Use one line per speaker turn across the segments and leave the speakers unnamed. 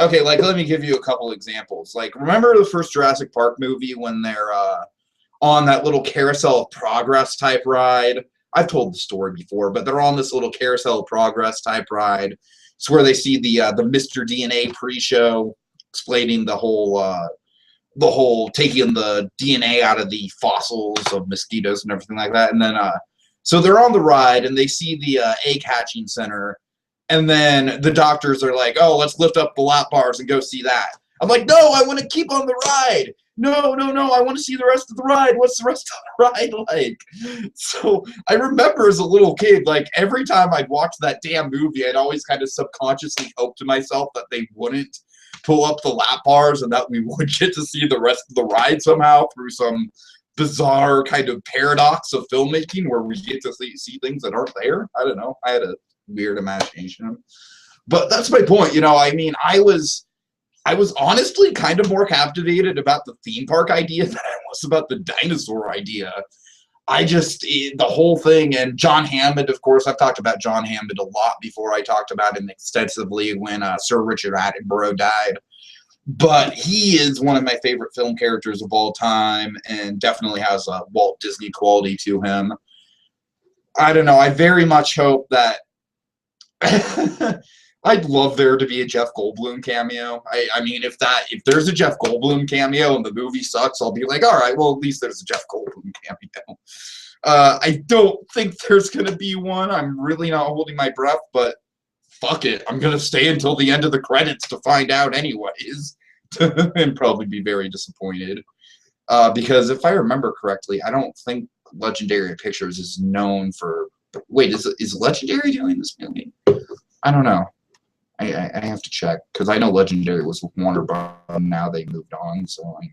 Okay, like, let me give you a couple examples. Like, remember the first Jurassic Park movie when they're on that little carousel of progress type ride? I've told the story before, but they're on this little carousel of progress type ride. It's where they see the Mr. DNA pre-show explaining the whole taking the DNA out of the fossils of mosquitoes and everything like that. And then so they're on the ride and they see the egg hatching center. And then the doctors are like, oh, let's lift up the lap bars and go see that. I'm like, no, I want to keep on the ride. No, no, no, I want to see the rest of the ride. What's the rest of the ride like? So I remember as a little kid, like every time I'd watch that damn movie, I'd always kind of subconsciously hope to myself that they wouldn't pull up the lap bars and that we would get to see the rest of the ride somehow through some bizarre kind of paradox of filmmaking where we get to see things that aren't there. I don't know. I had a weird imagination. But that's my point. You know, I mean, I was honestly kind of more captivated about the theme park idea than I was about the dinosaur idea. The whole thing, and John Hammond, of course, I've talked about John Hammond a lot before. I talked about him extensively when Sir Richard Attenborough died. But he is one of my favorite film characters of all time and definitely has a Walt Disney quality to him. I don't know. I very much hope that I'd love there to be a Jeff Goldblum cameo. I mean, if there's a Jeff Goldblum cameo and the movie sucks, I'll be like, all right, well, at least there's a Jeff Goldblum cameo. I don't think there's going to be one. I'm really not holding my breath, but fuck it. I'm going to stay until the end of the credits to find out anyways and probably be very disappointed. Because if I remember correctly, I don't think Legendary Pictures is known for... Wait, is Legendary doing this movie? I don't know. I have to check, because I know Legendary was with Warner Bros. Now they moved on, so I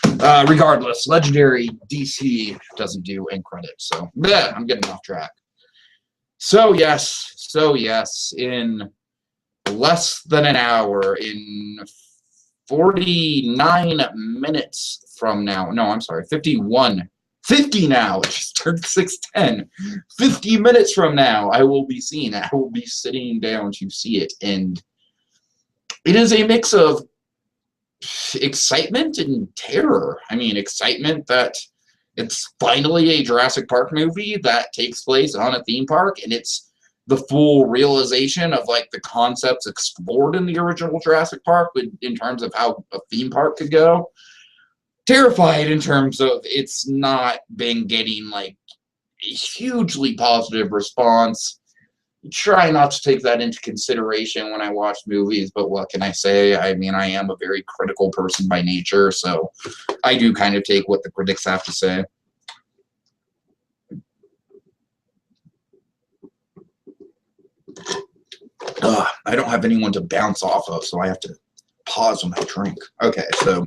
don't know. Regardless, Legendary DC doesn't do end credits, so yeah, I'm getting off track. So yes, in less than an hour, in 49 minutes from now, no, I'm sorry, 50 now, it just turned 6:10. 50 minutes from now, I will be sitting down to see it, and it is a mix of excitement and terror. I mean, excitement that it's finally a Jurassic Park movie that takes place on a theme park, and it's the full realization of like the concepts explored in the original Jurassic Park in terms of how a theme park could go. Terrified in terms of it's not been getting like a hugely positive response. Try not to take that into consideration when I watch movies, but what can I say? I mean, I am a very critical person by nature, so I do kind of take what the critics have to say. I don't have anyone to bounce off of, so I have to pause when I drink. Okay, so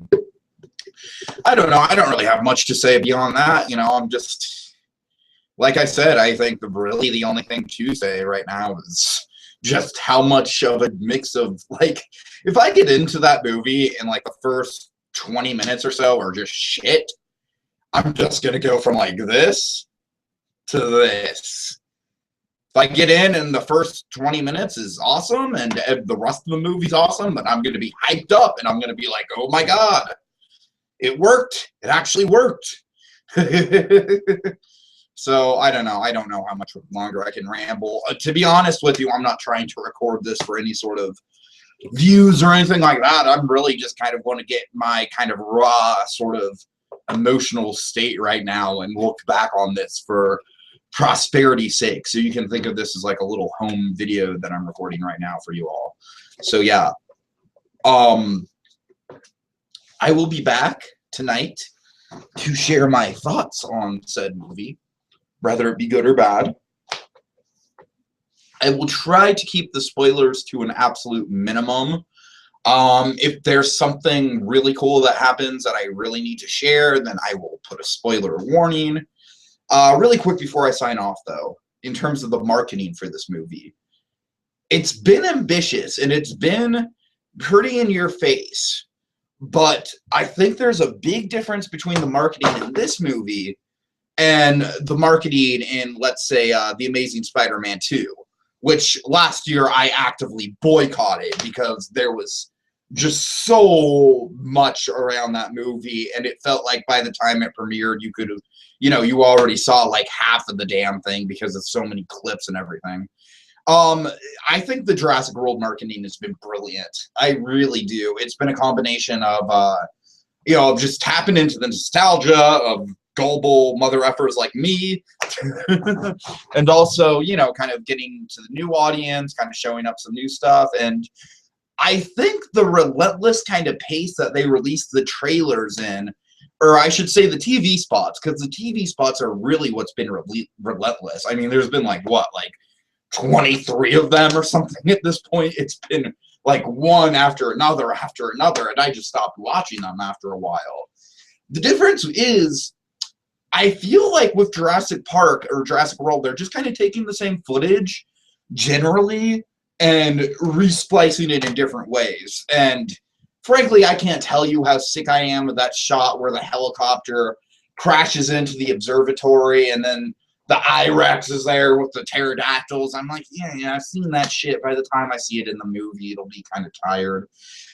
I don't know. I don't really have much to say beyond that. You know, I'm just, like I said, I think really the only thing to say right now is just how much of a mix of, like, if I get into that movie and, like, the first 20 minutes or so are just shit, I'm just going to go from, like, this to this. If I get in and the first 20 minutes is awesome and the rest of the movie's awesome, then I'm going to be hyped up and I'm going to be like, oh, my God. It worked. It actually worked. So I don't know. I don't know how much longer I can ramble. To be honest with you, I'm not trying to record this for any sort of views or anything like that. I'm really just kind of want to get my kind of raw sort of emotional state right now and look back on this for prosperity's sake. So you can think of this as like a little home video that I'm recording right now for you all. So yeah. I will be back tonight to share my thoughts on said movie, whether it be good or bad. I will try to keep the spoilers to an absolute minimum. If there's something really cool that happens that I really need to share, then I will put a spoiler warning. Really quick before I sign off, though, in terms of the marketing for this movie, it's been ambitious and it's been pretty in your face. But I think there's a big difference between the marketing in this movie and the marketing in, let's say, The Amazing Spider-Man 2, which last year I actively boycotted because there was just so much around that movie, and it felt like by the time it premiered, you could have, you already saw like half of the damn thing because of so many clips and everything. I think the Jurassic World marketing has been brilliant. I really do. It's been a combination of, just tapping into the nostalgia of gullible mother effers like me, and also, kind of getting to the new audience, kind of showing up some new stuff. And I think the relentless kind of pace that they released the trailers in, or I should say the TV spots, because the TV spots are really what's been relentless. I mean, there's been like 23 of them or something at this point. It's been like one after another, and I just stopped watching them after a while. The difference is, I feel like with Jurassic Park or Jurassic World, they're just kind of taking the same footage generally and resplicing it in different ways. And frankly, I can't tell you how sick I am of that shot where the helicopter crashes into the observatory and then the I-Rex is there with the pterodactyls. I'm like, yeah, I've seen that shit. By the time I see it in the movie, it'll be kind of tired.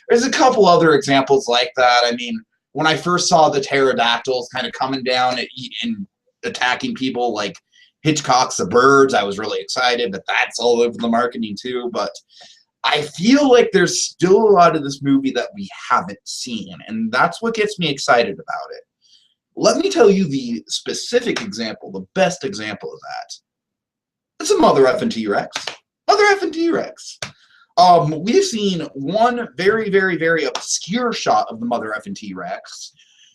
There's a couple other examples like that. I mean, when I first saw the pterodactyls kind of coming down and attacking people like Hitchcock's The Birds, I was really excited, but that's all over the marketing too. But I feel like there's still a lot of this movie that we haven't seen, and that's what gets me excited about it. Let me tell you the specific example, the best example of that. It's a mother effing T-Rex. Mother effing T-Rex. We've seen one very, very, very obscure shot of the mother effing T-Rex,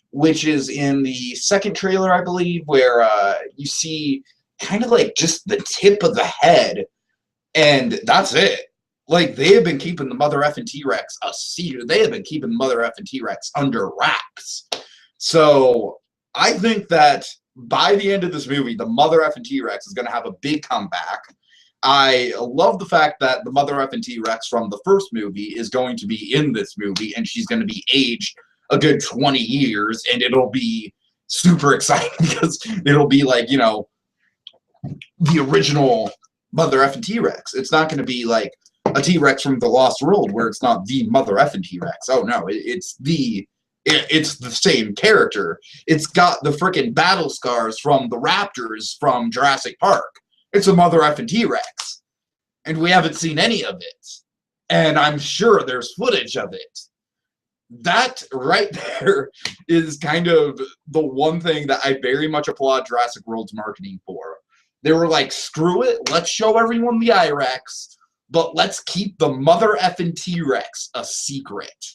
which is in the second trailer, I believe, where you see kind of like just the tip of the head, and that's it. Like, they have been keeping the mother effing T-Rex a secret. They have been keeping the mother effing T-Rex under wraps. So I think that by the end of this movie, the mother effing T-Rex is going to have a big comeback. I love the fact that the mother effing T-Rex from the first movie is going to be in this movie, and she's going to be aged a good 20 years, and it'll be super exciting because it'll be like, the original mother effing T-Rex. It's not going to be like a T-Rex from the Lost World where it's not the mother effing T-Rex. Oh no, it's the same character. It's got the frickin' battle scars from the raptors from Jurassic Park. It's a mother effing T-Rex. And we haven't seen any of it. And I'm sure there's footage of it. That right there is kind of the one thing that I very much applaud Jurassic World's marketing for. They were like, screw it, let's show everyone the I-Rex, but let's keep the mother effing T-Rex a secret.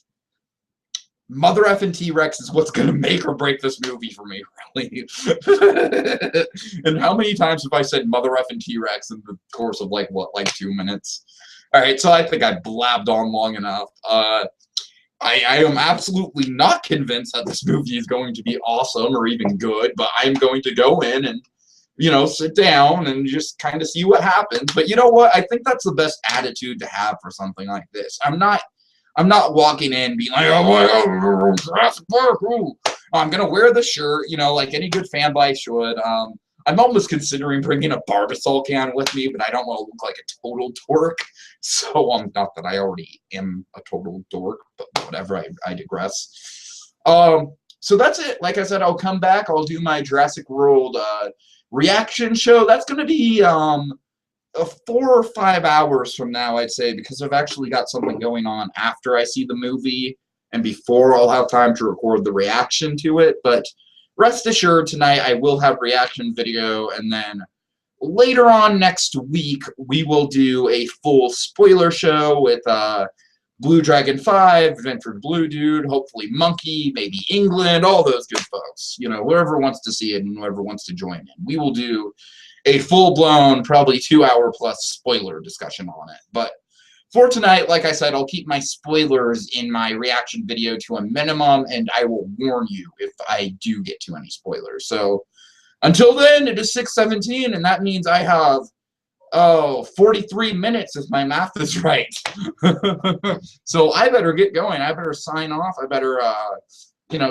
Mother effing T-Rex is what's going to make or break this movie for me, really. And how many times have I said mother effing T-Rex in the course of, like 2 minutes? All right, so I think I blabbed on long enough. I am absolutely not convinced that this movie is going to be awesome or even good, but I'm going to go in and, sit down and just kind of see what happens. But you know what? I think that's the best attitude to have for something like this. I'm not walking in being like, oh, Jurassic Park, ooh. I'm going to wear the shirt, like any good fanboy should. I'm almost considering bringing a Barbasol can with me, but I don't want to look like a total dork. So, not that I already am a total dork, but whatever, I digress. So that's it. Like I said, I'll come back. I'll do my Jurassic World reaction show. That's going to be 4 or 5 hours from now, I'd say, because I've actually got something going on after I see the movie and before I'll have time to record the reaction to it. But rest assured, tonight I will have reaction video, and then later on next week we will do a full spoiler show with Blue Dragon 5, Adventure Blue Dude, hopefully Monkey, maybe England, all those good folks. Whoever wants to see it and whoever wants to join in. We will do a full-blown, probably 2-hour plus spoiler discussion on it. But for tonight, like I said, I'll keep my spoilers in my reaction video to a minimum, and I will warn you if I do get to any spoilers. So until then, it is 6:17, and that means I have 43 minutes if my math is right. So I better get going. I better sign off. I better,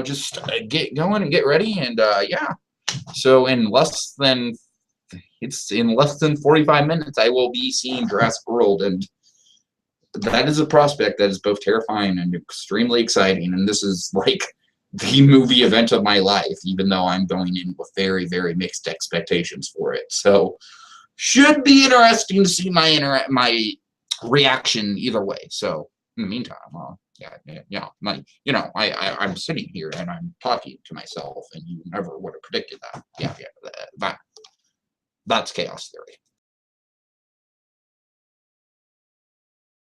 just get going and get ready. And yeah. So in less than it's in less than 45 minutes. I will be seeing Jurassic World, and that is a prospect that is both terrifying and extremely exciting. And this is like the movie event of my life, even though I'm going in with very, very mixed expectations for it. So should be interesting to see my reaction either way. So in the meantime, I'm sitting here and I'm talking to myself, and you never would have predicted that. That's chaos theory.